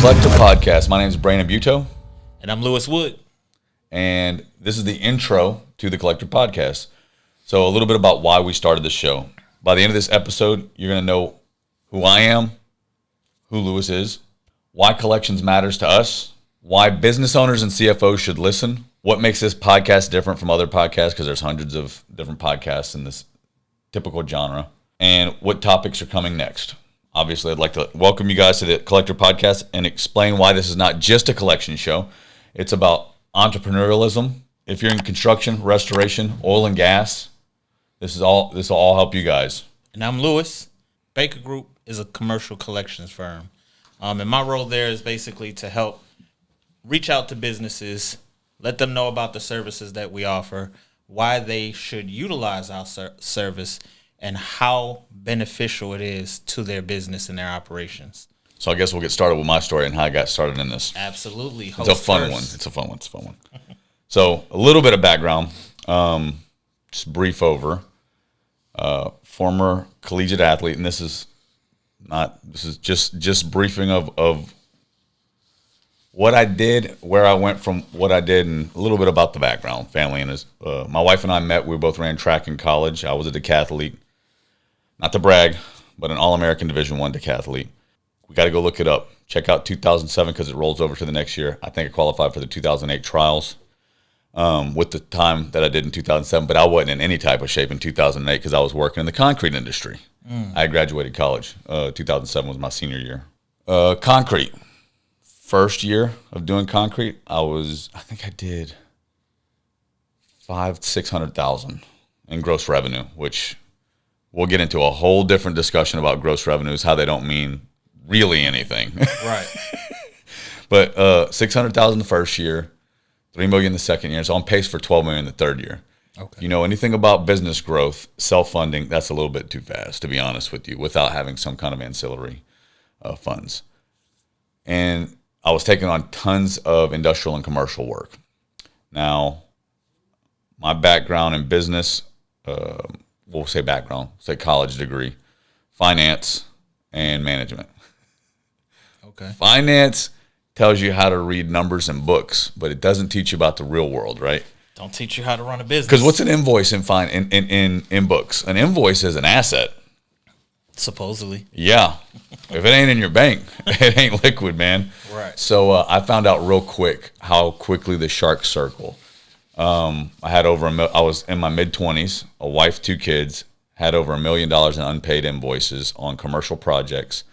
Collector Podcast. My name is Brandon Buteaux. And I'm Lewis Wood. And this is the intro to the Collector Podcast. So a little bit about why we started the show. By the end of this episode, you're going to know who I am, who Lewis is, why collections matters to us, why business owners and CFOs should listen, what makes this podcast different from other podcasts, because there's hundreds of different podcasts in this typical genre, and what topics are coming next. Obviously, I'd like to welcome you guys to the Collector Podcast and explain why this is not just a collection show. It's about entrepreneurialism. If you're in construction, restoration, oil and gas, this will all help you guys. And I'm Lewis. Baker Group is a commercial collections firm. And my role there is basically to help reach out to businesses, let them know about the services that we offer, why they should utilize our service, and how beneficial it is to their business and their operations. So I guess we'll get started with my story and how I got started in this. Absolutely. It's a fun one. It's a fun one. So a little bit of background, just brief over. Former collegiate athlete, and this is just briefing of what I did, where I went from what I did, and a little bit about the background, family. And my wife and I met. We both ran track in college. I was a decathlete. Not to brag, but an All-American Division I decathlete. We got to go look it up. Check out 2007 because it rolls over to the next year. I think I qualified for the 2008 trials with the time that I did in 2007, but I wasn't in any type of shape in 2008 because I was working in the concrete industry. I graduated college. 2007 was my senior year. Concrete. First year of doing concrete, I think I did $600,000 in gross revenue, which we'll get into a whole different discussion about gross revenues, how they don't mean really anything. Right. But $600,000 the first year, $3 million the second year. So on pace for $12 million the third year. Okay. If you know anything about business growth, self-funding, that's a little bit too fast, to be honest with you, without having some kind of ancillary funds. And I was taking on tons of industrial and commercial work. Now, my background in business, we'll say college degree, finance and management. Okay. Finance tells you how to read numbers in books, but it doesn't teach you about the real world, right? Don't teach you how to run a business. Because what's an invoice in books? An invoice is an asset. Supposedly. Yeah. If it ain't in your bank, it ain't liquid, man. Right. So I found out real quick how quickly the sharks circle. I was in my mid-20s, a wife, 2 kids, had over $1 million in unpaid invoices on commercial projects.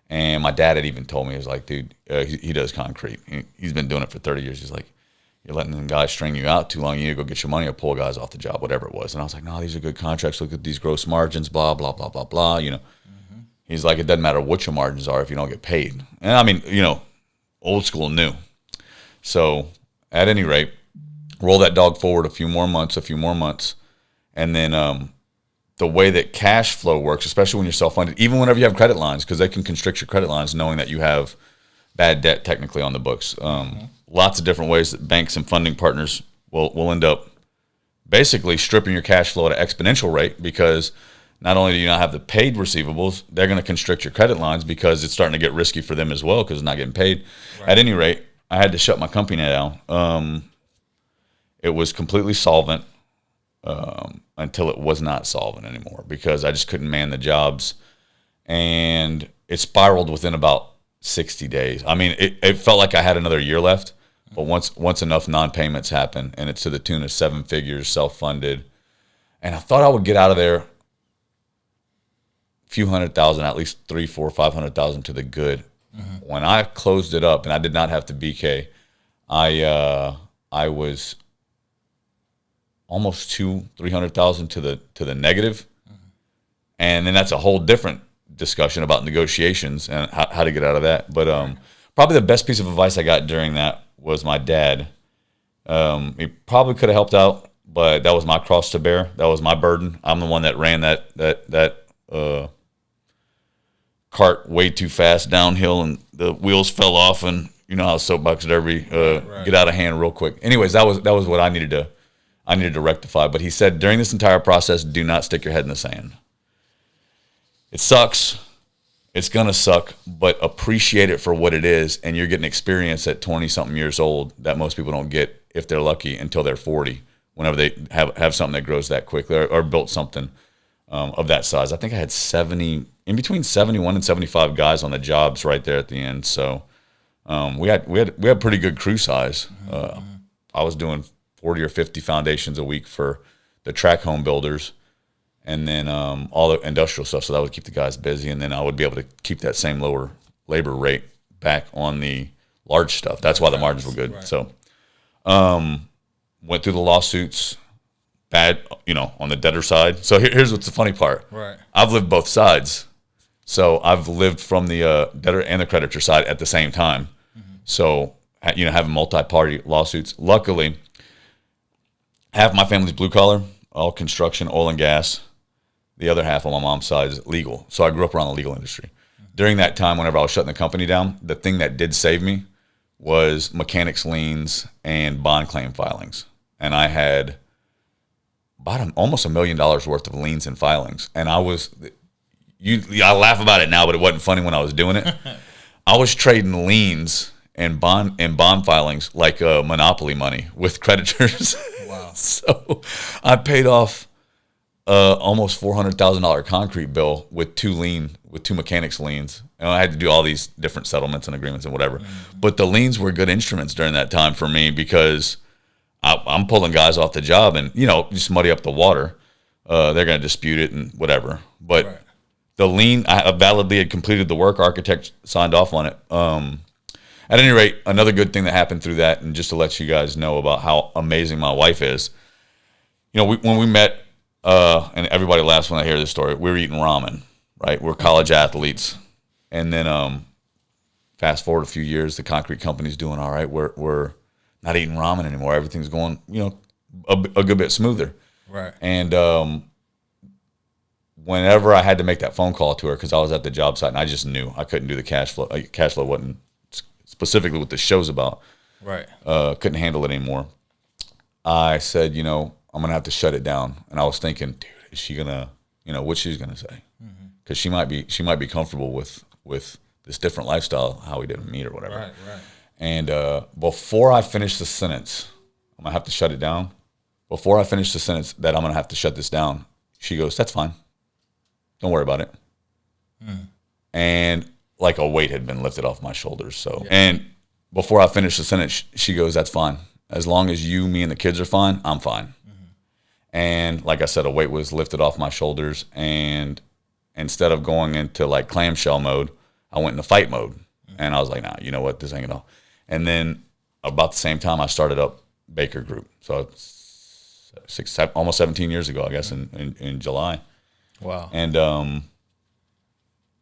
And my dad had even told me, he was like, dude, he does concrete. He's been doing it for 30 years. He's like, you're letting them guys string you out too long. You need to go get your money or pull guys off the job, whatever it was. And I was like, no, these are good contracts. Look at these gross margins, blah, blah, blah, blah, blah. You know, mm-hmm. He's like, it doesn't matter what your margins are if you don't get paid. And I mean, old school, new. So at any rate, roll that dog forward a few more months. And then the way that cash flow works, especially when you're self-funded, even whenever you have credit lines, because they can constrict your credit lines knowing that you have bad debt technically on the books. Lots of different ways that banks and funding partners will end up basically stripping your cash flow at an exponential rate, because not only do you not have the paid receivables, they're going to constrict your credit lines because it's starting to get risky for them as well because it's not getting paid. Right. At any rate, I had to shut my company down. It was completely solvent until it was not solvent anymore because I just couldn't man the jobs. And it spiraled within about 60 days. I mean, it felt like I had another year left. But once enough non-payments happen, and it's to the tune of 7 figures, self-funded, and I thought I would get out of there a few $100,000, at least 300, 400, 500,000 to the good. Mm-hmm. When I closed it up, and I did not have to BK, I was almost 300,000 to the negative, mm-hmm. And then that's a whole different discussion about negotiations and how to get out of that. But probably the best piece of advice I got during that was my dad. He probably could have helped out, but that was my cross to bear. That was my burden. I'm the one that ran that cart way too fast downhill, and the wheels fell off, and you know how soapbox derby get out of hand real quick. Anyways, that was what I needed to rectify. But he said during this entire process, do not stick your head in the sand. It sucks. it's going to suck, but appreciate it for what it is. And you're getting experience at 20-something years old that most people don't get, if they're lucky, until they're 40, whenever they have something that grows that quickly or built something of that size. I think I had in between 71 and 75 guys on the jobs right there at the end. So we had pretty good crew size. I was doing 40 or 50 foundations a week for the track home builders, and then all the industrial stuff. So that would keep the guys busy, and then I would be able to keep that same lower labor rate back on the large stuff. That's why the margins were good. Right. So went through the lawsuits, bad, on the debtor side. So here's what's the funny part. Right. I've lived both sides. So I've lived from the debtor and the creditor side at the same time. So, having multi-party lawsuits. Luckily, half my family's blue collar, all construction, oil and gas. The other half on my mom's side is legal. So I grew up around the legal industry. During that time, whenever I was shutting the company down, the thing that did save me was mechanics liens and bond claim filings. And I had almost $1 million worth of liens and filings. And I laugh about it now, but it wasn't funny when I was doing it. I was trading liens and bond filings like monopoly money with creditors. Wow. So I paid off almost $400,000 concrete bill with two mechanics liens. And I had to do all these different settlements and agreements and whatever. But the liens were good instruments during that time for me, because I'm pulling guys off the job and, just muddy up the water. They're going to dispute it and whatever. But right. The lien, I validly had completed the work. Architect signed off on it. At any rate, another good thing that happened through that, and just to let you guys know about how amazing my wife is, when we met, and everybody laughs when I hear this story, we were eating ramen, right? We're college athletes. And then fast forward a few years, the concrete company's doing all right. We're not eating ramen anymore. Everything's going, a good bit smoother. Right. And whenever I had to make that phone call to her, because I was at the job site and I just knew I couldn't do the cash flow. Cash flow wasn't specifically what the show's about. Right. Couldn't handle it anymore. I said, I'm going to have to shut it down. And I was thinking, dude, is she going to, what she's going to say? Because she might be comfortable with this different lifestyle, how we didn't meet or whatever. Right. And before I finish the sentence, I'm going to have to shut it down. Before I finish the sentence that I'm going to have to shut this down, she goes, that's fine. Don't worry about it. And like a weight had been lifted off my shoulders. So, yeah. And before I finished the sentence, she goes, that's fine. As long as you, me, and the kids are fine, I'm fine. And like I said, a weight was lifted off my shoulders. And instead of going into like clamshell mode, I went into fight mode. And I was like, nah, you know what? This ain't gonna. And then about the same time, I started up Baker Group. So almost 17 years ago, I guess, in July. Wow. And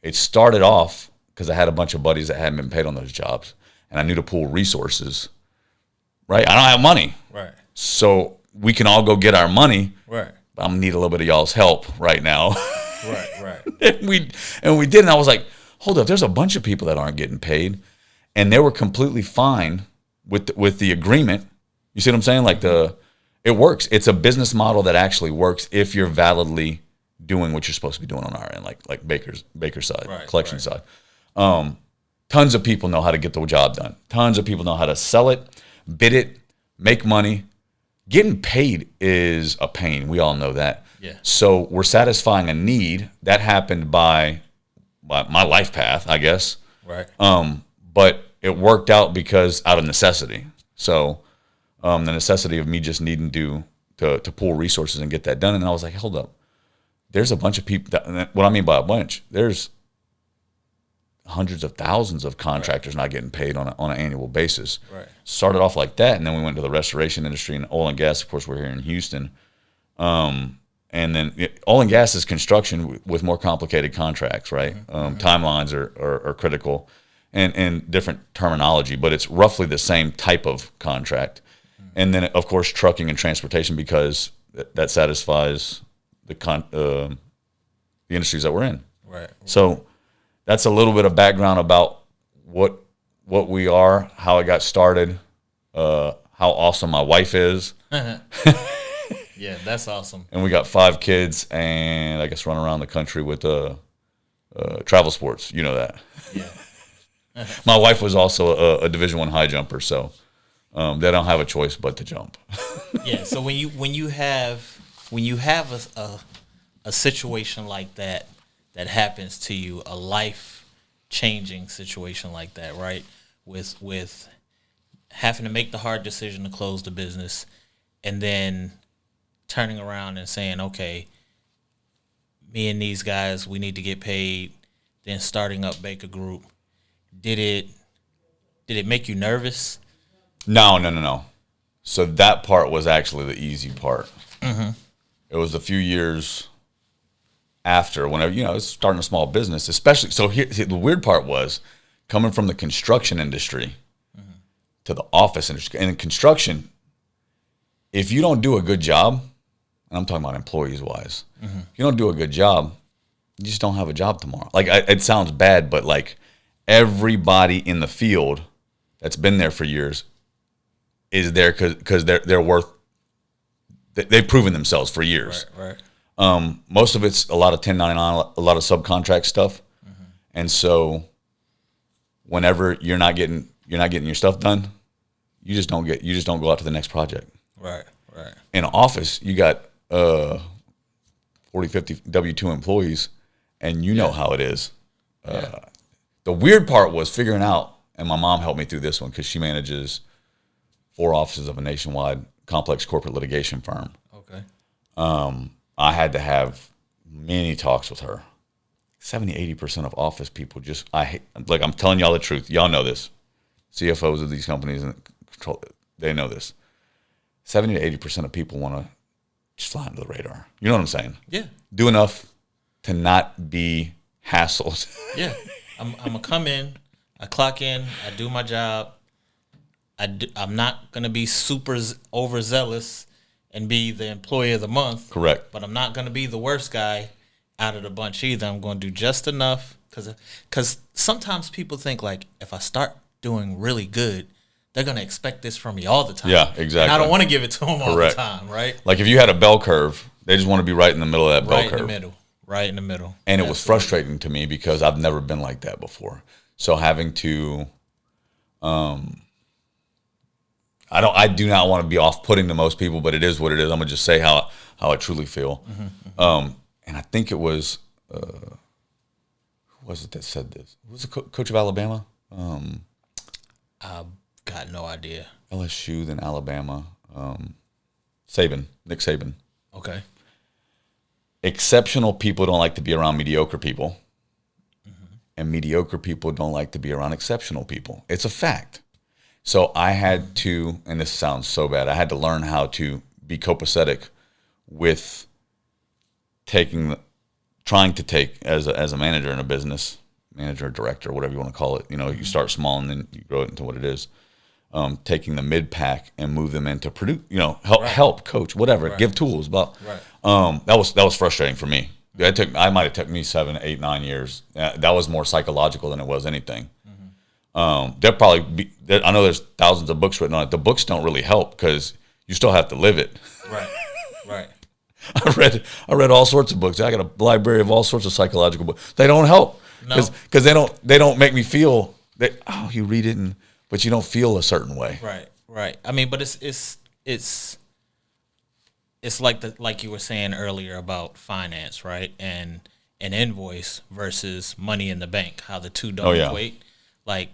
it started off because I had a bunch of buddies that hadn't been paid on those jobs. And I knew to pool resources, right? I don't have money. Right. So we can all go get our money. Right. But I'm going to need a little bit of y'all's help right now. Right. and we did. And I was like, hold up, there's a bunch of people that aren't getting paid. And they were completely fine with the agreement. You see what I'm saying? Like it works. It's a business model that actually works if you're validly doing what you're supposed to be doing on our end, like Baker's side, right, collection side. Tons of people know how to get the job done. Tons of people know how to sell it, bid it, make money. Getting paid is a pain. We all know that. Yeah. So we're satisfying a need that happened by my life path, I guess. Right. But it worked out because out of necessity. So the necessity of me just needing to pool resources and get that done. And I was like, hold up. There's a bunch of people. What I mean by a bunch, there's hundreds of thousands of contractors not getting paid on an annual basis. Right. Started off like that, and then we went to the restoration industry and oil and gas. Of course, we're here in Houston. And then oil and gas is construction with more complicated contracts, right? Timelines are critical and different terminology, but it's roughly the same type of contract. And then, of course, trucking and transportation, because that satisfies the industries that we're in. Right. So that's a little bit of background about what we are, how it got started, how awesome my wife is. Yeah, that's awesome. And we got 5 kids, and I guess run around the country with travel sports. You know that. Yeah. My wife was also a Division I high jumper, so they don't have a choice but to jump. Yeah. So when you have a situation like that happens to you, a life changing situation like that, right? With having to make the hard decision to close the business, and then turning around and saying, okay, me and these guys, we need to get paid. Then starting up Baker Group, did it make you nervous? No. So that part was actually the easy part. Mm-hmm. It was a few years after, whenever, it's starting a small business, especially. So here, the weird part was coming from the construction industry to the office industry. And in construction, if you don't do a good job, and I'm talking about employees wise, if you don't do a good job, you just don't have a job tomorrow. Like, it sounds bad, but like everybody in the field that's been there for years is there because they're worth. They've proven themselves for years. Right. Most of it's a lot of 1099, a lot of subcontract stuff, and so whenever you're not getting your stuff done, you just don't go out to the next project. Right. In an office, you got 40, 50 W-2 employees, and you know how it is. The weird part was figuring out, and my mom helped me through this one because she manages 4 offices of a nationwide complex corporate litigation firm. Okay. I had to have many talks with her. 70-80% of office people I'm telling y'all the truth. Y'all know this. CFOs of these companies and control, they know this. 70-80% of people want to just fly under the radar. You know what I'm saying? Yeah. Do enough to not be hassled. Yeah. I'm gonna come in, I clock in, I do my job. I'm not gonna be super overzealous and be the employee of the month. Correct. But I'm not gonna be the worst guy out of the bunch either. I'm gonna do just enough because sometimes people think like if I start doing really good, they're gonna expect this from me all the time. Yeah, exactly. And I don't want to give it to them all the Correct. time, right? Like if you had a bell curve, they just want to be right in the middle of that bell curve. Right in the middle. And it was frustrating to me because I've never been like that before. So having to, I do not want to be off-putting to most people, but it is what it is. I'm gonna just say how I truly feel. And I think it was, who was it that said this? Who was the coach of Alabama? I've got no idea. LSU, then Alabama. Nick Saban. Okay. Exceptional people don't like to be around mediocre people. And mediocre people don't like to be around exceptional people. It's a fact. So I had to, and this sounds so bad, I had to learn how to be copacetic with trying to take as a manager in a business, manager, director, whatever you want to call it. You start small and then you grow it into what it is. Taking the mid pack and move them into produce, help coach, whatever, give tools. But that was frustrating for me. I might have took me 7, 8, 9 years. That was more psychological than it was anything. There'll probably be. I know there's thousands of books written on it. The books don't really help because you still have to live it. Right. I read all sorts of books. I got a library of all sorts of psychological books. They don't help because they don't make me feel that. Oh, you read it but you don't feel a certain way. Right. I mean, but it's like you were saying earlier about finance, right? And an invoice versus money in the bank, how the two don't equate. Like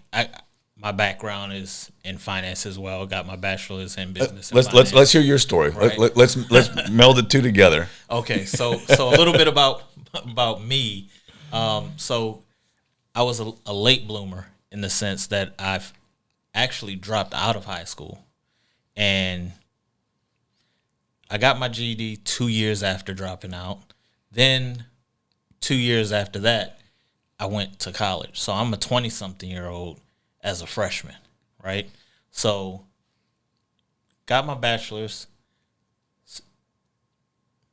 my background is in finance as well. Got my bachelor's in business. Let's hear your story. Right. Let's meld the two together. Okay, so a little bit about me. So I was a late bloomer in the sense that I've actually dropped out of high school, and I got my GED 2 years after dropping out. Then 2 years after that, I went to college. So I'm a 20-something-year-old as a freshman, right? So got my bachelor's.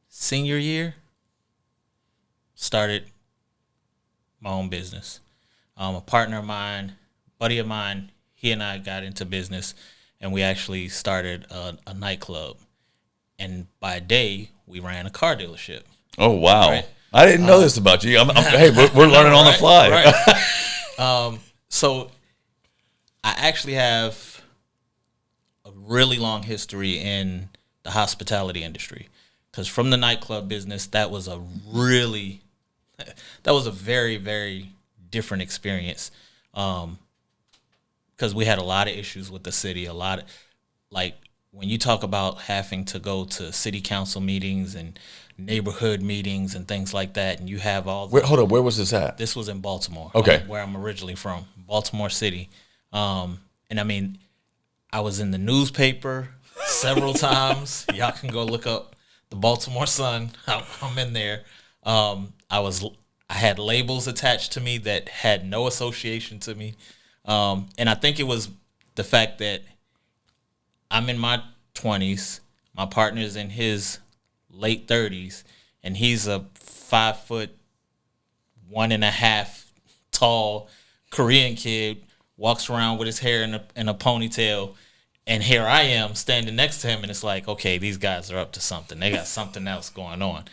Senior year, started my own business. A partner of mine, buddy of mine, he and I got into business, and we actually started a nightclub. And by day, we ran a car dealership. Oh, wow. Right? I didn't know this about you. Hey, we're learning on the fly. Right. So I actually have a really long history in the hospitality industry, because from the nightclub business, that was a very, very different experience. Because we had a lot of issues with the city, like when you talk about having to go to city council meetings and neighborhood meetings and things like that, and you have all the, Hold on, where was this at? This was in Baltimore. Okay. Where I'm originally from, Baltimore City. And I mean, I was in the newspaper several times. Y'all can go look up the Baltimore Sun. I'm in there. I had labels attached to me that had no association to me. And I think it was the fact that I'm in my 20s, my partner's in his late 30s, and he's a 5'1.5" tall Korean kid, walks around with his hair in a ponytail, and here I am standing next to him, and it's like, okay, these guys are up to something. They got something else going on.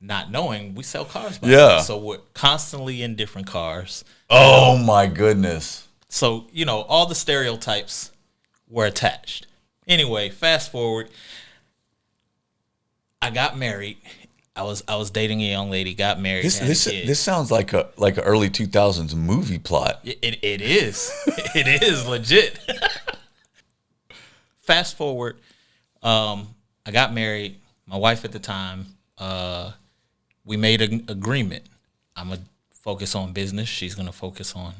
Not knowing we sell cars by now. So we're constantly in different cars. Oh my goodness. So, all the stereotypes were attached. Anyway, fast forward. I got married. I was dating a young lady, got married. This sounds like a early 2000s movie plot. It is. It is legit. Fast forward. I got married. My wife at the time, we made an agreement. I'm going to focus on business. She's going to focus on,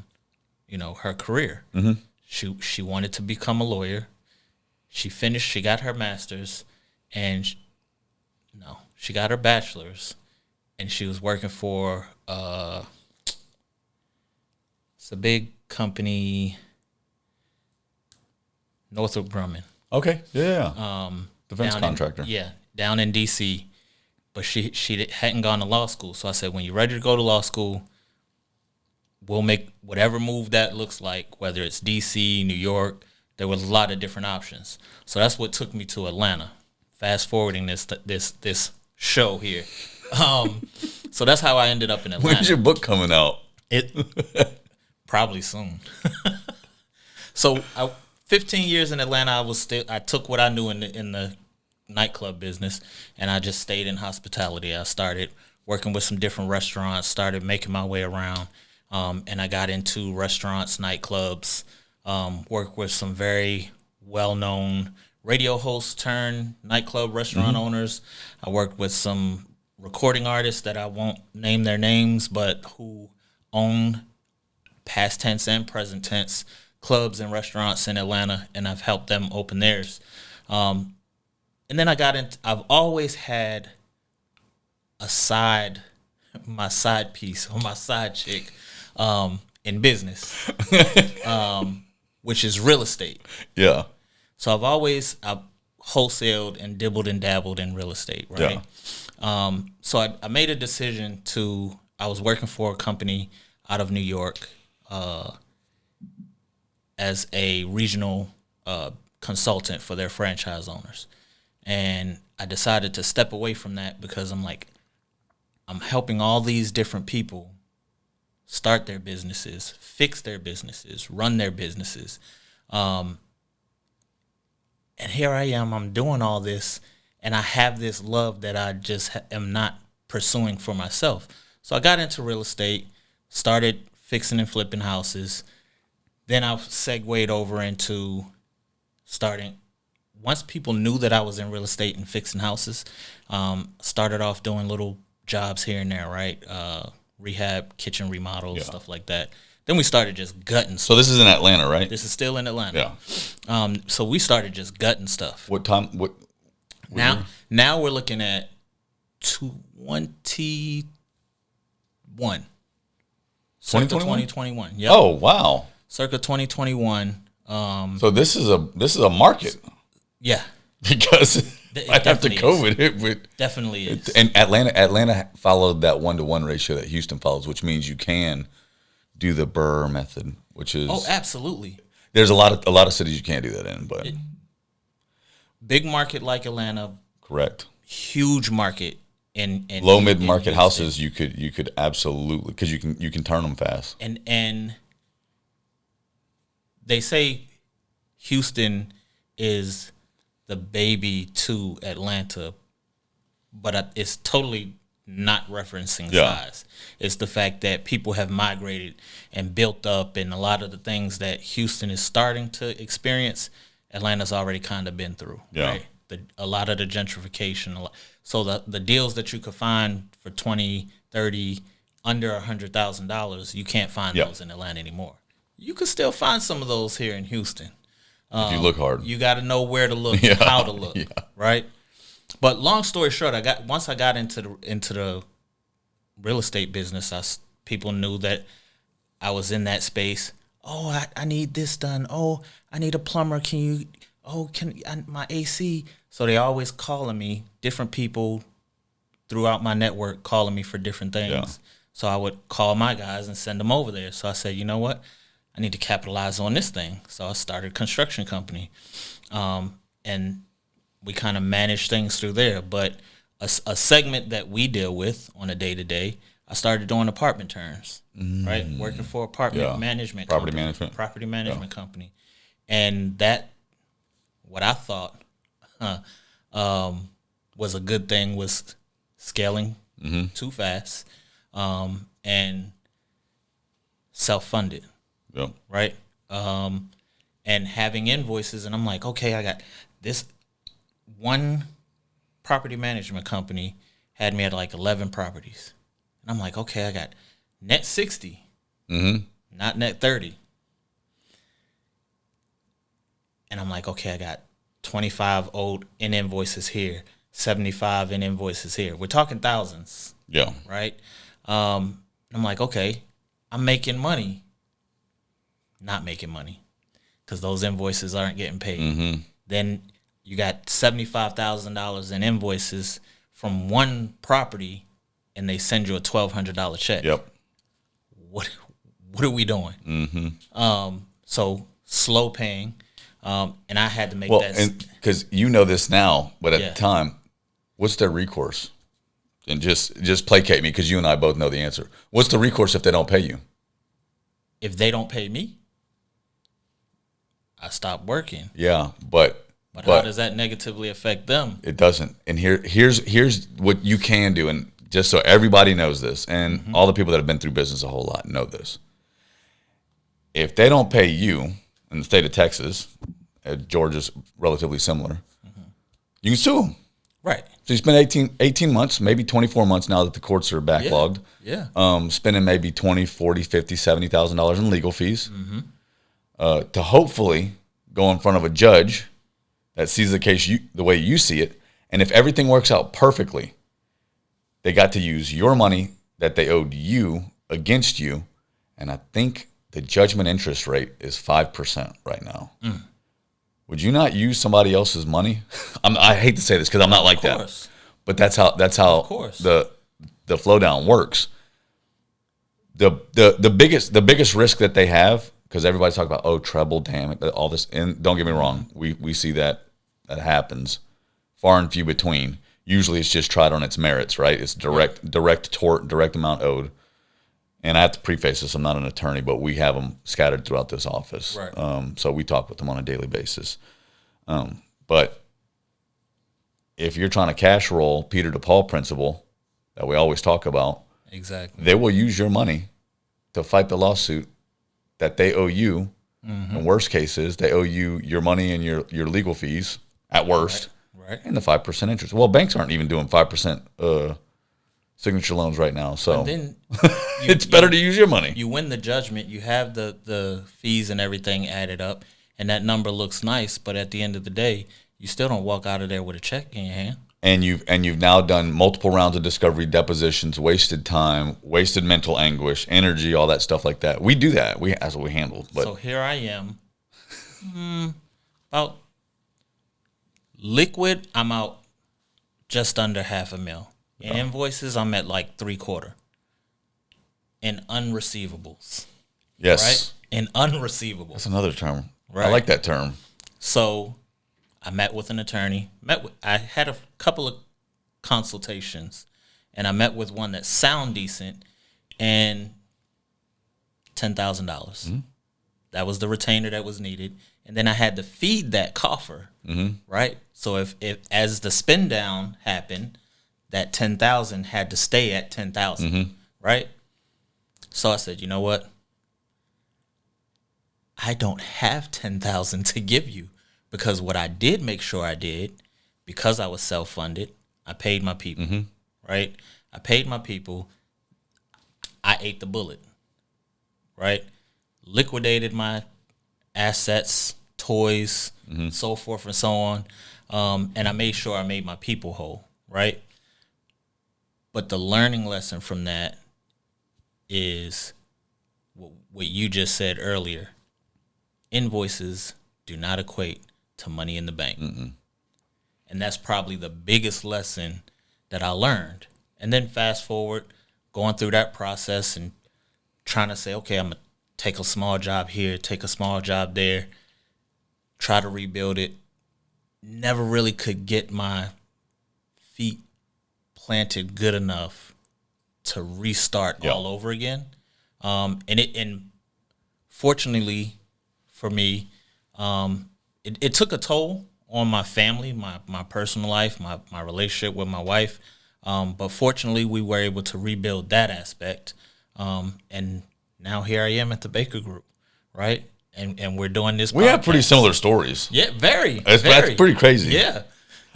her career. Mm-hmm. She wanted to become a lawyer. She finished. She got her master's, and she got her bachelor's, and she was working for it's a big company, Northrop Grumman. Okay, yeah. Defense contractor. Down in D.C., but she hadn't gone to law school. So I said, when you're ready to go to law school, we'll make whatever move that looks like, whether it's D.C., New York. There was a lot of different options. So that's what took me to Atlanta. Fast forwarding this show here. So that's how I ended up in Atlanta. When's your book coming out? Probably soon. So 15 years in Atlanta, I took what I knew in the nightclub business, and I just stayed in hospitality. I started working with some different restaurants, started making my way around, and I got into restaurants, nightclubs, worked with some very well-known radio hosts turned nightclub restaurant owners. I worked with some recording artists that I won't name their names, but who own past tense and present tense clubs and restaurants in Atlanta, and I've helped them open theirs. And then I've always had my side piece or my side chick in business, which is real estate. Yeah. So I've wholesaled and dibbled and dabbled in real estate, right? Yeah. So I made a decision I was working for a company out of New York as a regional consultant for their franchise owners. And I decided to step away from that because I'm helping all these different people start their businesses, fix their businesses, run their businesses. And here I am, I'm doing all this, and I have this love that I just am not pursuing for myself. So I got into real estate, started fixing and flipping houses. Then I segued over into once people knew that I was in real estate and fixing houses, started off doing little jobs here and there, right? Rehab, kitchen remodels, stuff like that. Then we started just gutting stuff. So this is in Atlanta, right? This is still in Atlanta. Yeah. So we started just gutting stuff. What time? What Now we're looking at 2021. Circa 2021. Yep. Oh, wow. Circa 2021. So this is a market. Yeah. Because after COVID, it definitely is. And Atlanta followed that 1-to-1 ratio that Houston follows, which means you can do the Burr method, which is absolutely. There's a lot of cities you can't do that in, but big market like Atlanta, correct. Huge market, in low mid market Houston. houses, you could absolutely, because you can turn them fast. And they say Houston is the baby to Atlanta, but it's totally not referencing size. It's the fact that people have migrated and built up, and a lot of the things that Houston is starting to experience, Atlanta's already kind of been through. Yeah. Right? A lot of the gentrification. So the deals that you could find for 20, 30, under $100,000, you can't find those in Atlanta anymore. You could still find some of those here in Houston. If you look hard. You got to know where to look, and how to look, right? But long story short, once I got into the real estate business, people knew that I was in that space. Oh, I need this done. Oh, I need a plumber. Can you? Oh, my AC? So they always calling me, different people throughout my network calling me for different things. Yeah. So I would call my guys and send them over there. So I said, you know what? I need to capitalize on this thing. So I started a construction company. And we kind of manage things through there. But a segment that we deal with on a day-to-day, I started doing apartment turns, right? Working for apartment management property company. Property management company. And that, what I thought was a good thing, was scaling too fast and self-funded, right? And having invoices, and I'm like, okay, I got this. One property management company had me at like 11 properties. And I'm like, okay, I got net 60, not net 30. And I'm like, okay, I got 25 owed in invoices here, 75 in invoices here. We're talking thousands. Yeah. Right? I'm like, okay, I'm making money. Not making money, because those invoices aren't getting paid. Then you got $75,000 in invoices from one property, and they send you a $1,200 check. Yep. What are we doing? So slow paying, and I had to make that. Because you know this now, but at the time, what's their recourse? And just placate me, because you and I both know the answer. What's the recourse if they don't pay you? If they don't pay me, I stop working. Yeah, but how does that negatively affect them? It doesn't. And here's what you can do, and just so everybody knows this, and all the people that have been through business a whole lot know this. If they don't pay you in the state of Texas, Georgia's relatively similar, you can sue them. Right. So you spend 18 months, maybe 24 months now that the courts are backlogged. Yeah. Spending maybe $20,000, $40,000, $50,000, $70,000 in legal fees to hopefully go in front of a judge that sees the case the way you see it. And if everything works out perfectly, they got to use your money that they owed you against you. And I think the judgment interest rate is 5% right now. Would you not use somebody else's money? I hate to say this because I'm not like that, but that's how the flow down works. The biggest risk that they have, because everybody's talking about treble, damn it, all this, and don't get me wrong, we see that happens, far and few between. Usually it's just tried on its merits, right? It's direct tort, direct amount owed. And I have to preface this, I'm not an attorney, but we have them scattered throughout this office. Right. So we talk with them on a daily basis. But if you're trying to cash roll Peter to Paul principle that we always talk about, exactly, they will use your money to fight the lawsuit that they owe you. In worst cases, they owe you your money and your legal fees at worst, right. And the 5% interest. Well, banks aren't even doing 5% signature loans right now, so then it's better to use your money. You win the judgment, you have the fees and everything added up, and that number looks nice, but at the end of the day, you still don't walk out of there with a check in your hand. And you've now done multiple rounds of discovery, depositions, wasted time, wasted mental anguish, energy, all that stuff like that. We do that. That's what we handle. But so here I am, about liquid, I'm out just under $500,000. In invoices, I'm at like 3/4. In unreceivables. Yes. Right? In unreceivables. That's another term. Right. I like that term. So I met with an attorney. I had a couple of consultations, and I met with one that sound decent, and $10,000. That was the retainer that was needed. And then I had to feed that coffer, right? So if as the spin down happened, that 10,000 had to stay at 10,000, right? So I said, you know what? I don't have 10,000 to give you, because what I did make sure I did, because I was self-funded, I paid my people, right? I paid my people. I ate the bullet, right? Liquidated my assets, toys, so forth and so on. And I made sure I made my people whole, right? But the learning lesson from that is what you just said earlier. Invoices do not equate to money in the bank. And that's probably the biggest lesson that I learned. And then fast forward, going through that process and trying to say, okay, I'm going to take a small job here, take a small job there, try to rebuild it. Never really could get my feet planted good enough to restart all over again. And fortunately for me, it took a toll on my family, my personal life, my relationship with my wife. But fortunately, we were able to rebuild that aspect. And now here I am at the Baker Group, right? And we're doing this. We have pretty similar stories. Yeah, very. That's pretty crazy. Yeah.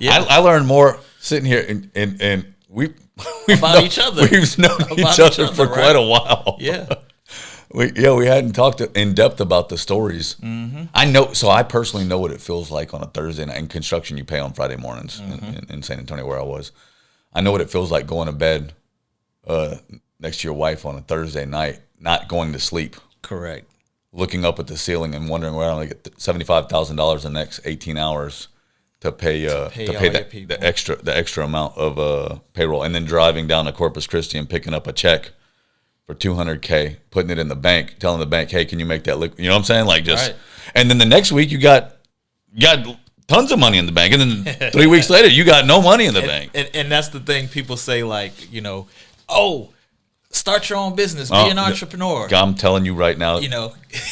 I learned more sitting here and we've about each other. We've known each other for quite a while. Yeah. We hadn't talked in depth about the stories. I know, so I personally know what it feels like on a Thursday night. In construction, you pay on Friday mornings in San Antonio, where I was. I know what it feels like going to bed next to your wife on a Thursday night, not going to sleep. Correct. Looking up at the ceiling and wondering where I'm going to get $75,000 the next 18 hours to pay the extra amount of payroll, and then driving down to Corpus Christi and picking up a check for $200K, putting it in the bank, telling the bank, "Hey, can you make that look?" You know what I'm saying? Like just, right. And then the next week you got tons of money in the bank, and then 3 weeks later you got no money in the bank. And that's the thing people say, like, start your own business, be an entrepreneur. I'm telling you right now,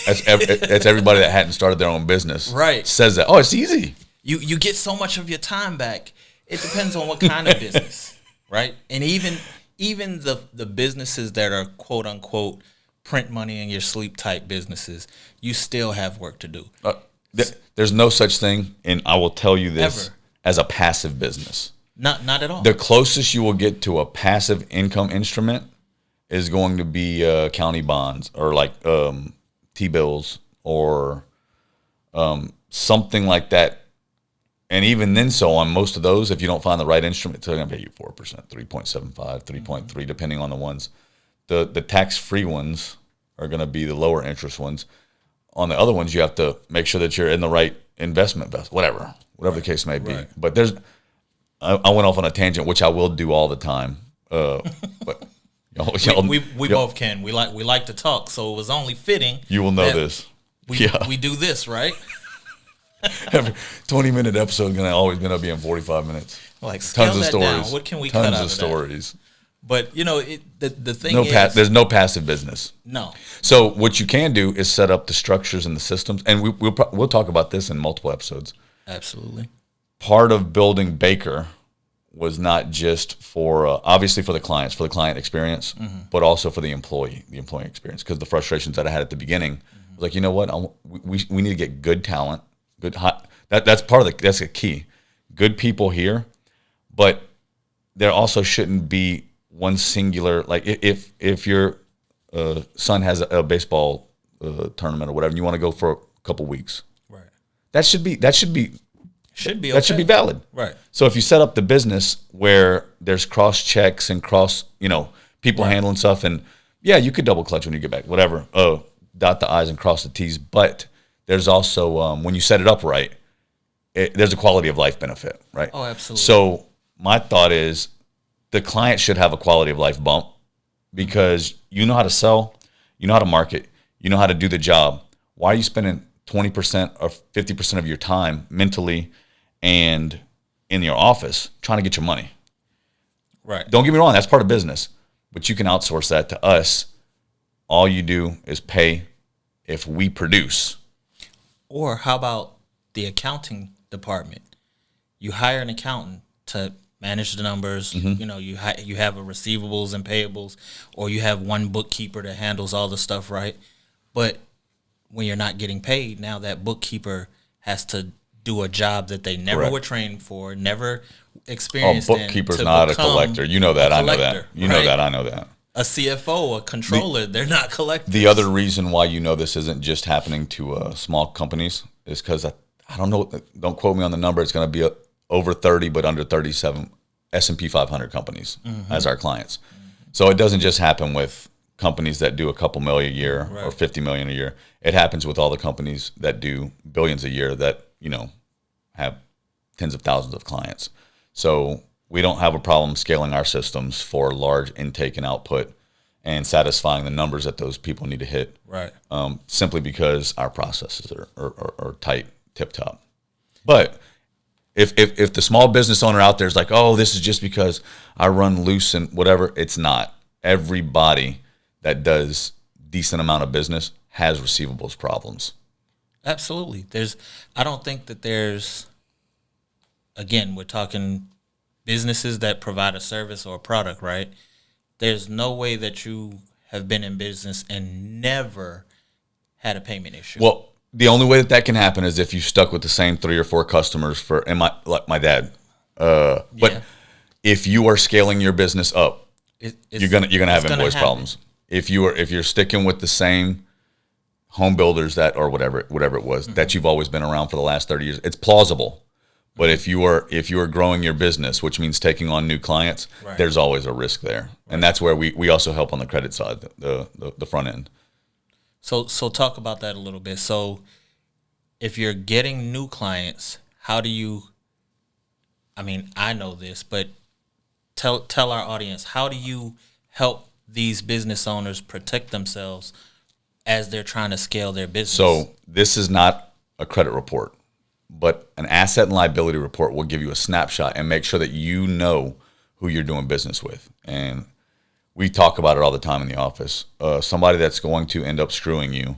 that's everybody that hadn't started their own business, right? Says that. Oh, it's easy. You get so much of your time back. It depends on what kind of business, right? And even the businesses that are quote unquote print money in your sleep type businesses, you still have work to do. There's no such thing, and I will tell you this, as a passive business. Not at all. The closest you will get to a passive income instrument is going to be county bonds or like T-bills or something like that. And even then, so on most of those, if you don't find the right instrument, they're going to pay you 4%, 3.75, 3.3, depending on the ones. The tax-free ones are going to be the lower interest ones. On the other ones, you have to make sure that you're in the right investment, whatever the case may be. Right. But I went off on a tangent, which I will do all the time. But we both can. We like to talk, so it was only fitting. You will know this. We do this, right? Every 20-minute episode is going to always end up being 45 minutes. Like, tons of stories. Down. What can we cut out of that? Tons of stories. But, the thing is... There's no passive business. No. So what you can do is set up the structures and the systems, and we'll talk about this in multiple episodes. Absolutely. Part of building Baker was not just for, obviously for the clients, for the client experience, but also for the employee experience. Because the frustrations that I had at the beginning, I was like, you know what? We need to get good talent. That's that's a key. Good people here, but there also shouldn't be one singular, like if your son has a baseball tournament or whatever, and you want to go for a couple weeks, right? That should be valid, right? So if you set up the business where there's cross checks and people handling stuff, and you could double clutch when you get back, whatever. Dot the I's and cross the T's, but there's also, when you set it up right, there's a quality of life benefit, right? Oh, absolutely. So my thought is the client should have a quality of life bump because you know how to sell, you know how to market, you know how to do the job. Why are you spending 20% or 50% of your time mentally and in your office trying to get your money? Right. Don't get me wrong, that's part of business, but you can outsource that to us. All you do is pay if we produce. Or how about the accounting department? You hire an accountant to manage the numbers. You know, you have a receivables and payables, or you have one bookkeeper that handles all the stuff, right? But when you're not getting paid, now that bookkeeper has to do a job that they never were trained for, never experienced. Bookkeeper's not a collector. You know that. I know that. You know that. I know that. A CFO, a controller, they're not collectors. The other reason why you know this isn't just happening to small companies is because I don't know. Don't quote me on the number. It's going to be over 30, but under 37 S&P 500 companies as our clients. So it doesn't just happen with companies that do a couple million a year or 50 million a year. It happens with all the companies that do billions a year that, you know, have tens of thousands of clients. So we don't have a problem scaling our systems for large intake and output and satisfying the numbers that those people need to hit. Right. Simply because our processes are tight, tip top. But if the small business owner out there is like, oh, this is just because I run loose and whatever, it's not. Everybody that does decent amount of business has receivables problems. Absolutely. I don't think that there's, again, we're talking businesses that provide a service or a product, right? There's no way that you have been in business and never had a payment issue. Well, the only way that can happen is if you stuck with the same 3 or 4 customers like my dad. But if you are scaling your business up, you're gonna have invoice problems. If you're sticking with the same home builders that or whatever it was that you've always been around for the last 30 years, it's plausible. But if you are growing your business, which means taking on new clients, there's always a risk there, and that's where we also help on the credit side, the front end. So talk about that a little bit. So if you're getting new clients, how do you? I mean, I know this, but tell our audience, how do you help these business owners protect themselves as they're trying to scale their business? So this is not a credit report, but an asset and liability report will give you a snapshot and make sure that you know who you're doing business with. And we talk about it all the time in the office. Somebody that's going to end up screwing you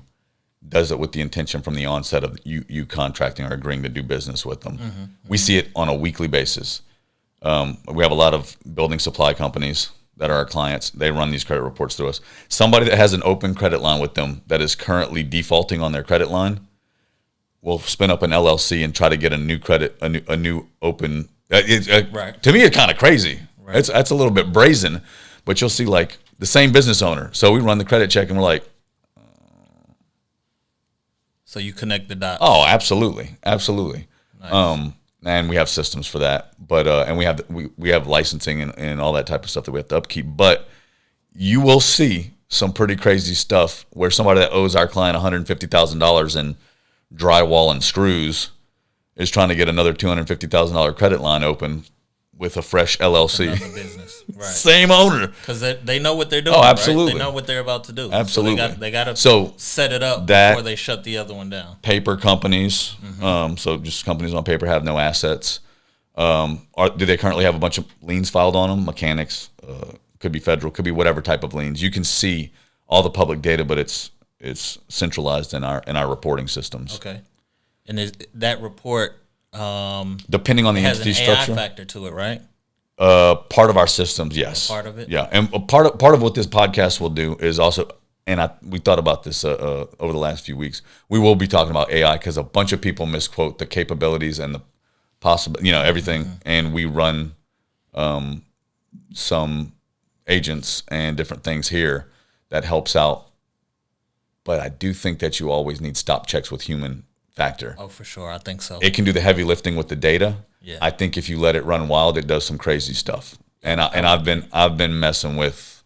does it with the intention from the onset of you contracting or agreeing to do business with them. We see it on a weekly basis. We have a lot of building supply companies that are our clients. They run these credit reports through us. Somebody that has an open credit line with them that is currently defaulting on their credit line will spin up an LLC and try to get a new credit, a new open. To me, it's kind of crazy. Right. That's a little bit brazen, but you'll see like the same business owner. So we run the credit check and we're like, so you connect the dots. Oh, absolutely, absolutely. Nice. And we have systems for that, but and we have licensing and all that type of stuff that we have to upkeep. But you will see some pretty crazy stuff where somebody that owes our client $150,000 in drywall and screws is trying to get another $250,000 credit line open with a fresh LLC. Another business. Right. Same owner. Because they know what they're doing. Oh, absolutely. Right? They know what they're about to do. Absolutely. So they got to set it up before they shut the other one down. Paper companies, so just companies on paper have no assets. Do they currently have a bunch of liens filed on them? Mechanics, could be federal, could be whatever type of liens. You can see all the public data, but it's centralized in our reporting systems. Okay. And is that report depending on the has entity an structure, AI factor to it, right? Part of our systems, yes. Part of it, yeah. And part of what this podcast will do is also, and we thought about this over the last few weeks. We will be talking about AI because a bunch of people misquote the capabilities and the possible, everything. And we run some agents and different things here that helps out. But I do think that you always need stop checks with human factor. Oh, for sure. I think so. It can do the heavy lifting with the data. Yeah. I think if you let it run wild, it does some crazy stuff. And I've been messing with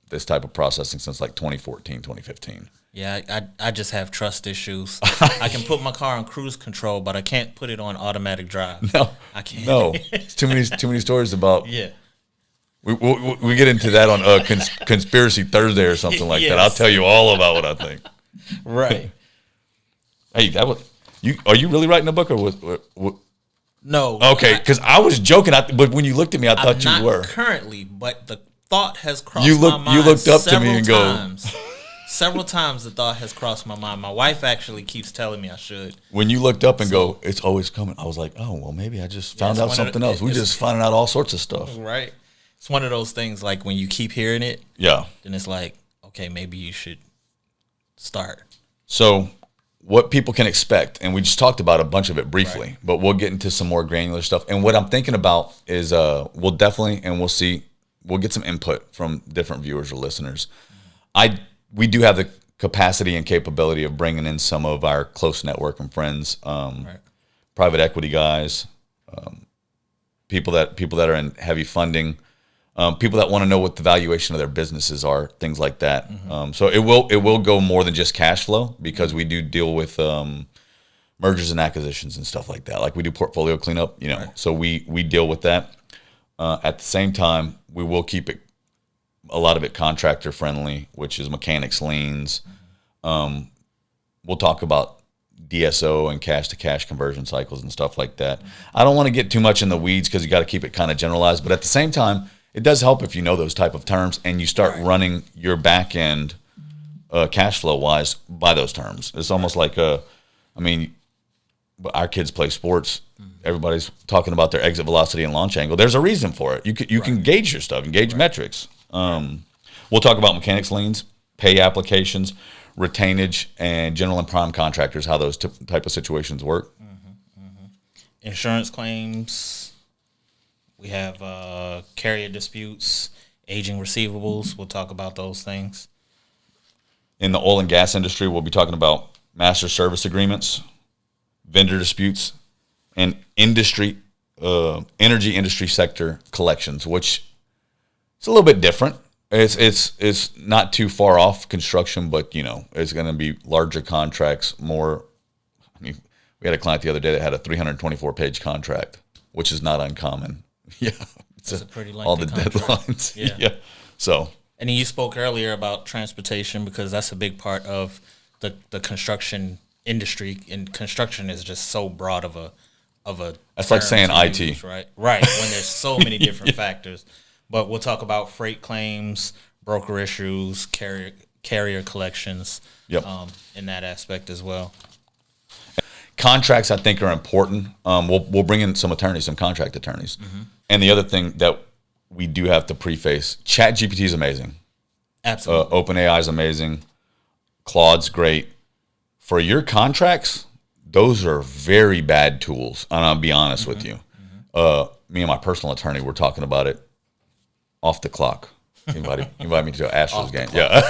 this type of processing since like 2014, 2015. Yeah, I just have trust issues. I can put my car on cruise control, but I can't put it on automatic drive. No, I can't. No, it's too many stories about. Yeah. We get into that on Conspiracy Thursday or something like that. I'll tell you all about what I think. Right. Hey, are you really writing a book or what? No. Okay, because I was joking, but when you looked at me, I thought I'm you were. not currently, but the thought has crossed You my mind. You looked up to me and times. Several times the thought has crossed my mind. My wife actually keeps telling me I should. When you looked up and go, it's always coming. I was like, oh, well, maybe I just found out something else. We just finding out all sorts of stuff. Right. It's one of those things like when you keep hearing it. Yeah. Then it's like, okay, maybe you should start. So what people can expect, and we just talked about a bunch of it briefly, but we'll get into some more granular stuff. And what I'm thinking about is we'll definitely, and we'll get some input from different viewers or listeners. We do have the capacity and capability of bringing in some of our close network and friends, private equity guys, people that are in heavy funding, people that want to know what the valuation of their businesses are, things like that. So it will go more than just cash flow, because we do deal with mergers and acquisitions and stuff like that. Like we do portfolio cleanup, So we deal with that. At the same time, we will keep it, a lot of it, contractor friendly, which is mechanics, liens. We'll talk about DSO and cash to cash conversion cycles and stuff like that. I don't want to get too much in the weeds because you got to keep it kind of generalized, but at the same time, it does help if you know those type of terms and you start running your back end cash flow wise by those terms. It's almost like our kids play sports. Everybody's talking about their exit velocity and launch angle. There's a reason for it. You can gauge your stuff, engage metrics. We'll talk about mechanics, liens, pay applications, retainage, and general and prime contractors, how those type of situations work. Insurance claims. We have carrier disputes, aging receivables. We'll talk about those things. In the oil and gas industry, we'll be talking about master service agreements, vendor disputes, and energy industry sector collections, which it's a little bit different. It's not too far off construction, but it's going to be larger contracts. More, we had a client the other day that had a 324-page contract, which is not uncommon. Yeah, it's a pretty lengthy all the contract. deadlines. Yeah. So, and then you spoke earlier about transportation, because that's a big part of the construction industry, and construction is just so broad of a. That's like saying IT, use, right? When there's so many different factors. But we'll talk about freight claims, broker issues, carrier collections, in that aspect as well. Contracts, I think, are important. We'll bring in some attorneys, some contract attorneys. And the other thing that we do have to preface, ChatGPT is amazing. Absolutely. OpenAI is amazing. Claude's great. For your contracts, those are very bad tools. And I'll be honest with you. Me and my personal attorney were talking about it off the clock. Invite me to an Astros game. Yeah.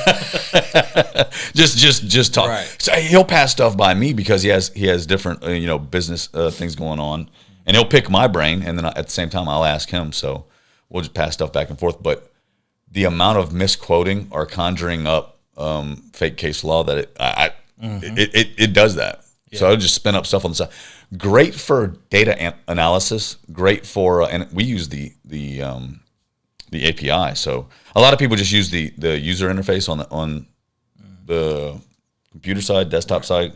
just talk. Right. So he'll pass stuff by me because he has different business things going on, and he'll pick my brain, and then at the same time I'll ask him. So we'll just pass stuff back and forth. But the amount of misquoting or conjuring up fake case law that it does that. Yeah. So I'll just spin up stuff on the side. Great for data analysis. Great for and we use the API. So a lot of people just use the user interface on the computer side, desktop side,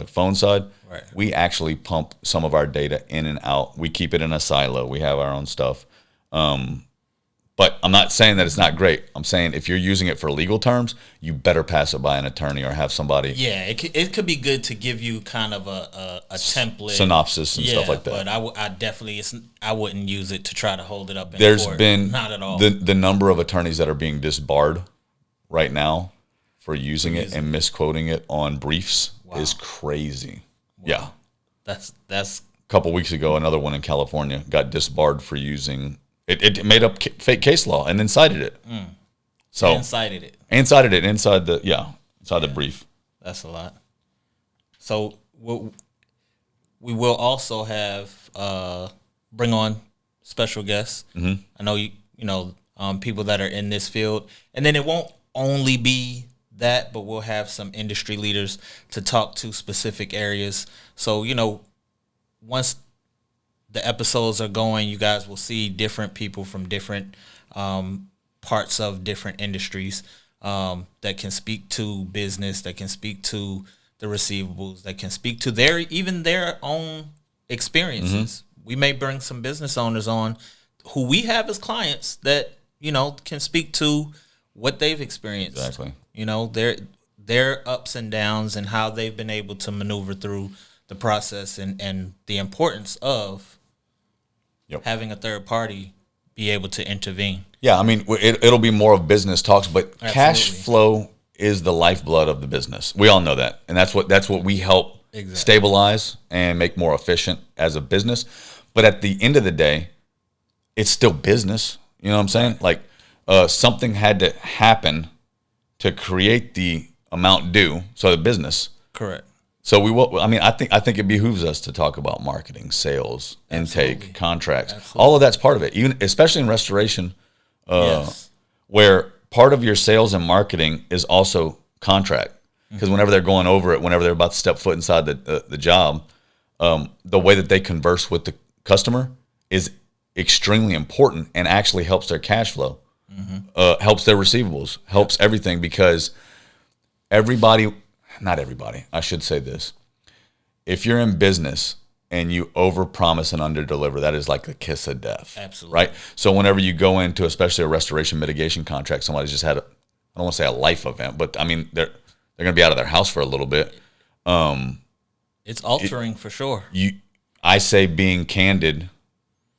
phone side. Right. We actually pump some of our data in and out. We keep it in a silo. We have our own stuff. But I'm not saying that it's not great. I'm saying if you're using it for legal terms, you better pass it by an attorney or have somebody. Yeah, it could be good to give you kind of a template. Synopsis and stuff like that. But I wouldn't use it to try to hold it up in There's court. been not at all. The number of attorneys that are being disbarred right now for using it and misquoting it on briefs is crazy. Wow. Yeah. That's a couple weeks ago, another one in California got disbarred for using it made up fake case law and then cited it. So cited it inside the brief. That's a lot. So we will also have bring on special guests. Mm-hmm. I know people that are in this field, and then it won't only be that, but we'll have some industry leaders to talk to specific areas. So once the episodes are going, you guys will see different people from different parts of different industries that can speak to business, that can speak to the receivables, that can speak to their own experiences we may bring some business owners on who we have as clients that, can speak to what they've experienced. Exactly. Their ups and downs and how they've been able to maneuver through the process and the importance of having a third party be able to intervene. Yeah, I mean, it'll be more of business talks, but Absolutely. Cash flow is the lifeblood of the business. We all know that, and that's what we help stabilize and make more efficient as a business. But at the end of the day, it's still business. You know what I'm saying? Like something had to happen to create the amount due. So the business, correct. So we will. I mean, I think it behooves us to talk about marketing, sales, intake, contracts. Absolutely. All of that's part of it. Even especially in restoration, where part of your sales and marketing is also contract. Because whenever they're going over it, whenever they're about to step foot inside the job, the way that they converse with the customer is extremely important and actually helps their cash flow, helps their receivables, helps everything, because not everybody, I should say this. If you're in business and you overpromise and underdeliver, that is like the kiss of death. Absolutely. Right? So whenever you go into, especially a restoration mitigation contract, somebody's just had I don't want to say a life event, but I mean, they're going to be out of their house for a little bit. It's altering for sure. I say being candid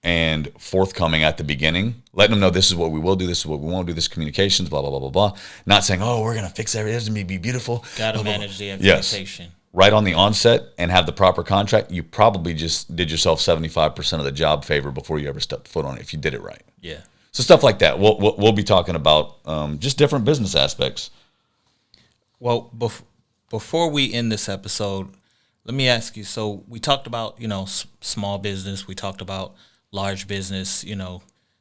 and forthcoming at the beginning, letting them know this is what we will do, this is what we won't do, this is communications, blah, blah, blah, blah, blah. Not saying, oh, we're going to fix everything, it's going to be beautiful. Got to manage the expectation. Yes. Right on the onset and have the proper contract, you probably just did yourself 75% of the job favor before you ever stepped foot on it if you did it right. Yeah. So stuff like that. We'll be talking about just different business aspects. Well, before we end this episode, let me ask you. So we talked about, small business. We talked about large business,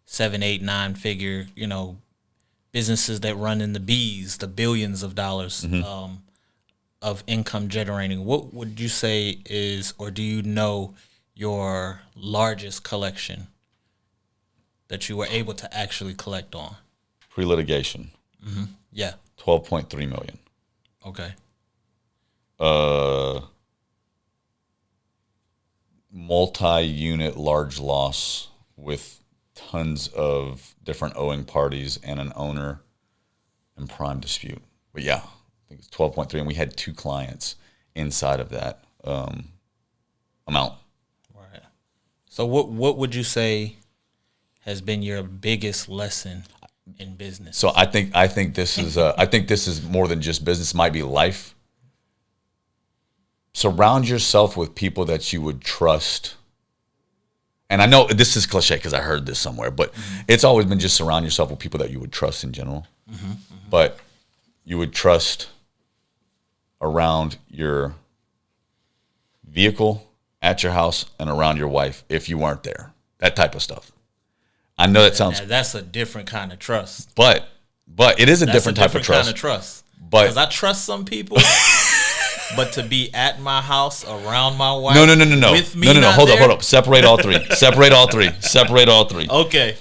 7, 8, 9 figure, businesses that run in the B's, the billions of dollars of income generating. What would you say is, or do you know, your largest collection that you were able to actually collect on? Pre-litigation. Yeah. $12.3 million. Okay. Multi-unit large loss with tons of different owing parties and an owner in prime dispute. But yeah, I think it's 12.3, and we had 2 clients inside of that amount. Right. So what would you say has been your biggest lesson in business? So I think this is more than just business. It might be life. Surround yourself with people that you would trust. And I know this is cliche because I heard this somewhere, but it's always been just surround yourself with people that you would trust in general. But you would trust around your vehicle, at your house, and around your wife if you weren't there. That type of stuff. I know that sounds... That's a different kind of trust. But it is a different type of trust. Kind of trust. Because I trust some people... But to be at my house, around my wife, no. With me, no. Hold up. Separate all three. Separate all three. Okay.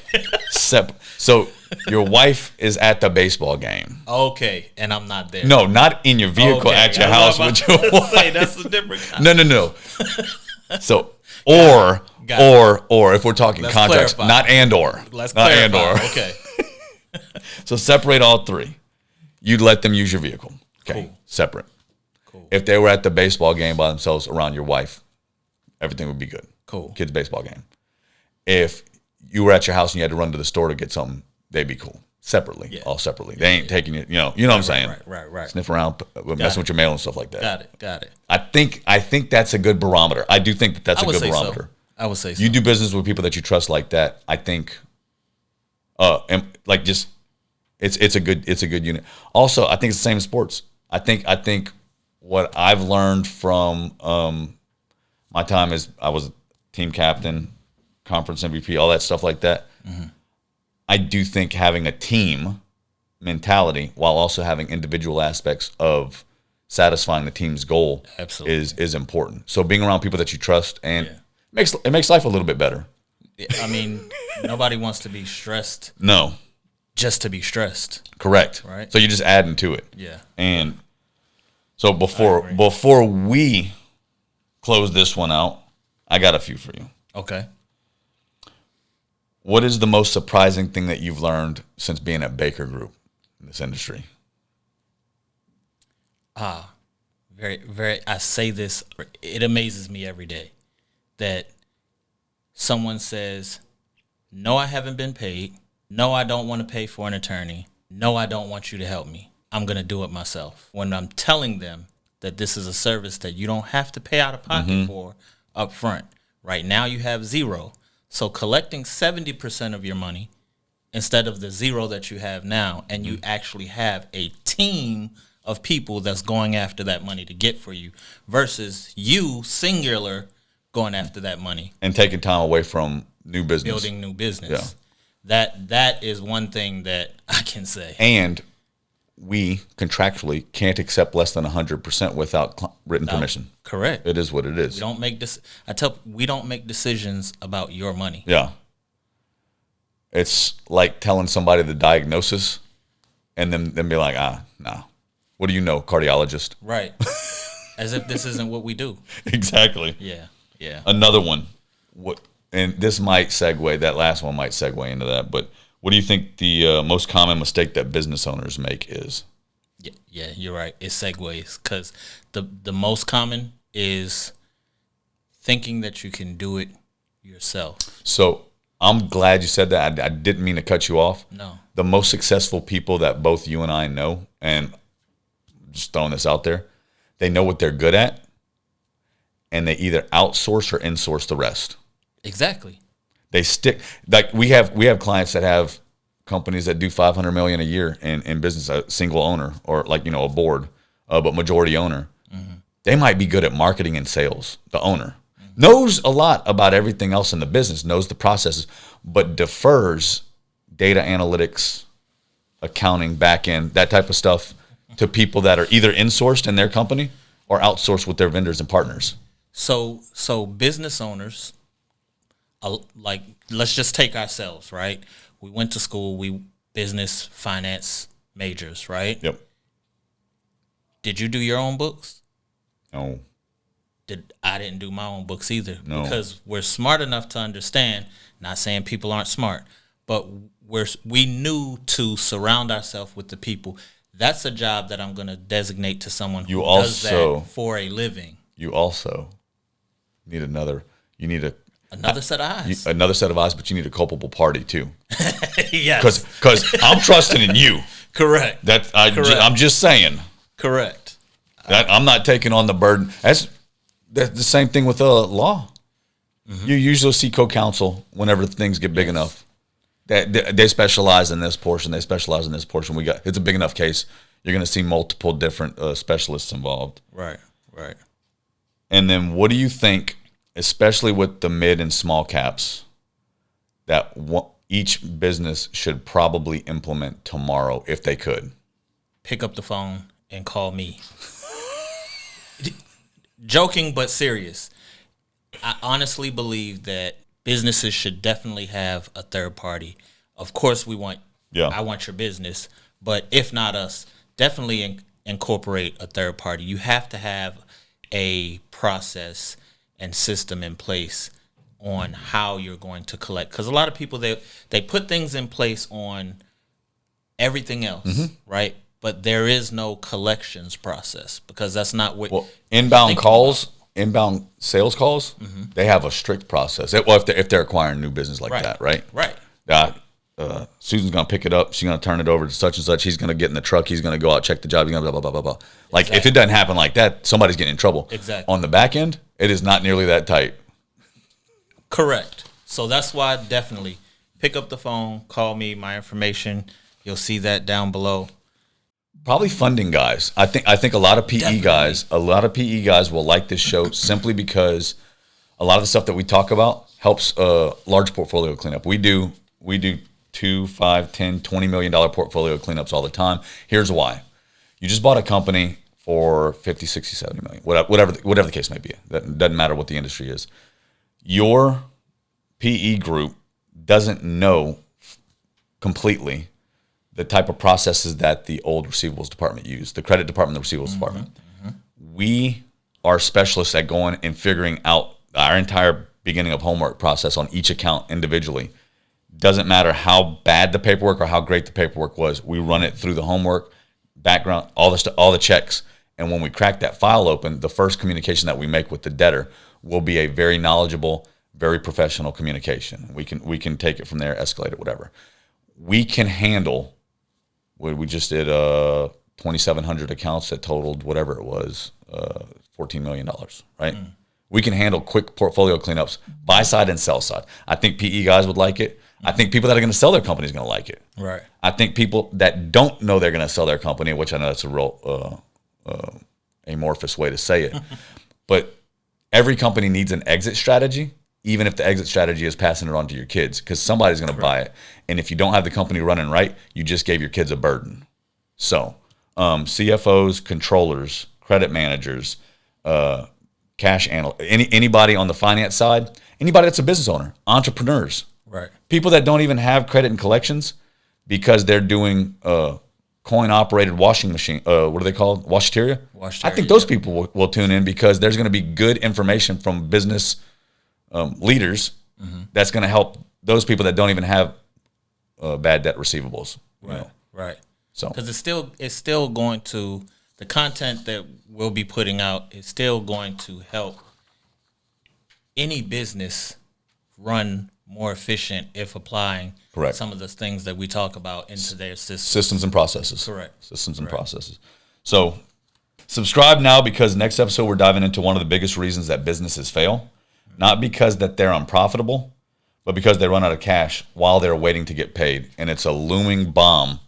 So your wife is at the baseball game. Okay, and I'm not there. No, not in your vehicle at your house with your wife. That's a different kind. No. So or if we're talking Let's contracts, clarify. not and or. Let's not clarify. And or. Okay. So separate all three. You'd let them use your vehicle. Okay. Cool. Separate. If they were at the baseball game by themselves around your wife, everything would be good. Cool. Kids' baseball game. If you were at your house and you had to run to the store to get something, they'd be cool. Separately. All separately. They ain't taking you, you know what I'm saying? Right. Sniff around, messing with your mail and stuff like that. Got it. I think that's a good barometer. I do think that's a good barometer. So. I would say so. You do business with people that you trust like that. I think, and like just, it's a good unit. Also, I think it's the same in sports. I think what I've learned from my time is I was team captain, conference MVP, all that stuff like that. I do think having a team mentality while also having individual aspects of satisfying the team's goal is important. So being around people that you trust and it makes life a little bit better. I mean, nobody wants to be stressed. No. Just to be stressed. Correct. Right. So you're just adding to it. Yeah. And so before we close this one out, I got a few for you. Okay. What is the most surprising thing that you've learned since being at Baker Group in this industry? Very, very, I say this, it amazes me every day that someone says, no, I haven't been paid. No, I don't want to pay for an attorney. No, I don't want you to help me. I'm going to do it myself. When I'm telling them that this is a service that you don't have to pay out of pocket for up front. Right now you have zero. So collecting 70% of your money instead of the zero that you have now, and you actually have a team of people that's going after that money to get for you versus you singular going after that money. And taking time away from new business. Building new business. Yeah. That is one thing that I can say. And we contractually can't accept less than 100% without written permission. Correct. It is what it is. We don't make this. We don't make decisions about your money. Yeah. It's like telling somebody the diagnosis and then be like, nah. What do you know, cardiologist? Right. As if this isn't what we do. Exactly. Yeah. Yeah. Another one. And this might segue, that last one might segue into that, but what do you think the most common mistake that business owners make is? Yeah, you're right. It segues because the most common is thinking that you can do it yourself. So I'm glad you said that. I didn't mean to cut you off. No. The most successful people that both you and I know, and just throwing this out there, they know what they're good at, and they either outsource or insource the rest. Exactly. They stick, like we have clients that have companies that do $500 million a year in business, a single owner or like, a board, but majority owner. Mm-hmm. They might be good at marketing and sales. The owner knows a lot about everything else in the business, knows the processes, but defers data analytics, accounting, back end, that type of stuff to people that are either insourced in their company or outsourced with their vendors and partners. So business owners, like, let's just take ourselves, right? We went to school, we business, finance majors, right? Yep. Did you do your own books? No. I didn't do my own books either. No. Because we're smart enough to understand, not saying people aren't smart, but we knew to surround ourselves with the people. That's a job that I'm going to designate to someone who does that for a living. You also need another set of eyes. Another set of eyes, but you need a culpable party too. Yes. Because I'm trusting in you. Correct. Correct. I'm just saying. Correct. That I'm not taking on the burden. That's the same thing with law. Mm-hmm. You usually see co-counsel whenever things get big enough. They specialize in this portion. They specialize in this portion. It's a big enough case. You're going to see multiple different specialists involved. Right. And then what do you think, especially with the mid and small caps, that each business should probably implement tomorrow if they could? Pick up the phone and call me. Joking but serious. I honestly believe that businesses should definitely have a third party. Of course, I want your business, but if not us, definitely incorporate a third party. You have to have a process and system in place on how you're going to collect. Because a lot of people, they put things in place on everything else, right? But there is no collections process because that's not what inbound sales calls. Mm-hmm. They have a strict process. If they're acquiring new business like that, right? Right. Susan's gonna pick it up. She's gonna turn it over to such and such. He's gonna get in the truck. He's gonna go out, check the job. He's gonna blah blah blah blah blah. Like if it doesn't happen like that, somebody's getting in trouble. Exactly. On the back end, it is not nearly that tight. Correct. So that's why definitely pick up the phone, call me. My information, you'll see that down below. Probably funding guys. I think a lot of PE guys will like this show simply because a lot of the stuff that we talk about helps a large portfolio cleanup. We do $2, $5, $10, $20 million portfolio cleanups all the time. Here's why. You just bought a company for 50, 60, 70 million, whatever the case may be. That doesn't matter what the industry is. Your PE group doesn't know completely the type of processes that the old receivables department used, the credit department, the receivables department. Mm-hmm. We are specialists at going and figuring out our entire beginning of homework process on each account individually. Doesn't matter how bad the paperwork or how great the paperwork was. We run it through the homework, background, all the checks. And when we crack that file open, the first communication that we make with the debtor will be a very knowledgeable, very professional communication. We can take it from there, escalate it, whatever. We can handle. We just did 2,700 accounts that totaled whatever it was, $14 million, right? We can handle quick portfolio cleanups, buy side and sell side. I think PE guys would like it. I think people that are going to sell their company is going to like it. Right. I think people that don't know they're going to sell their company, which I know that's a real amorphous way to say it, but every company needs an exit strategy, even if the exit strategy is passing it on to your kids, because somebody's going to buy it. And if you don't have the company running right, you just gave your kids a burden. So CFOs, controllers, credit managers, cash analysts, anybody on the finance side, anybody that's a business owner, entrepreneurs, right? People that don't even have credit and collections because they're doing coin-operated washing machine. What are they called? Washateria? I think those people will tune in because there's going to be good information from business leaders that's going to help those people that don't even have bad debt receivables. Right. So because it's still going to, the content that we'll be putting out is still going to help any business run more efficient if applying some of the things that we talk about into their systems and processes. Correct. Systems and processes. So subscribe now, because next episode we're diving into one of the biggest reasons that businesses fail. Not because that they're unprofitable, but because they run out of cash while they're waiting to get paid. And it's a looming bomb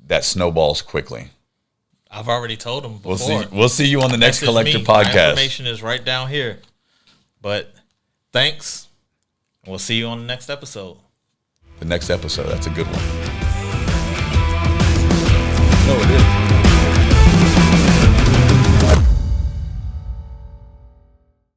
that snowballs quickly. I've already told them before. We'll see you on the next Collector Podcast. My information is right down here. But thanks. We'll see you on the next episode. The next episode. That's a good one.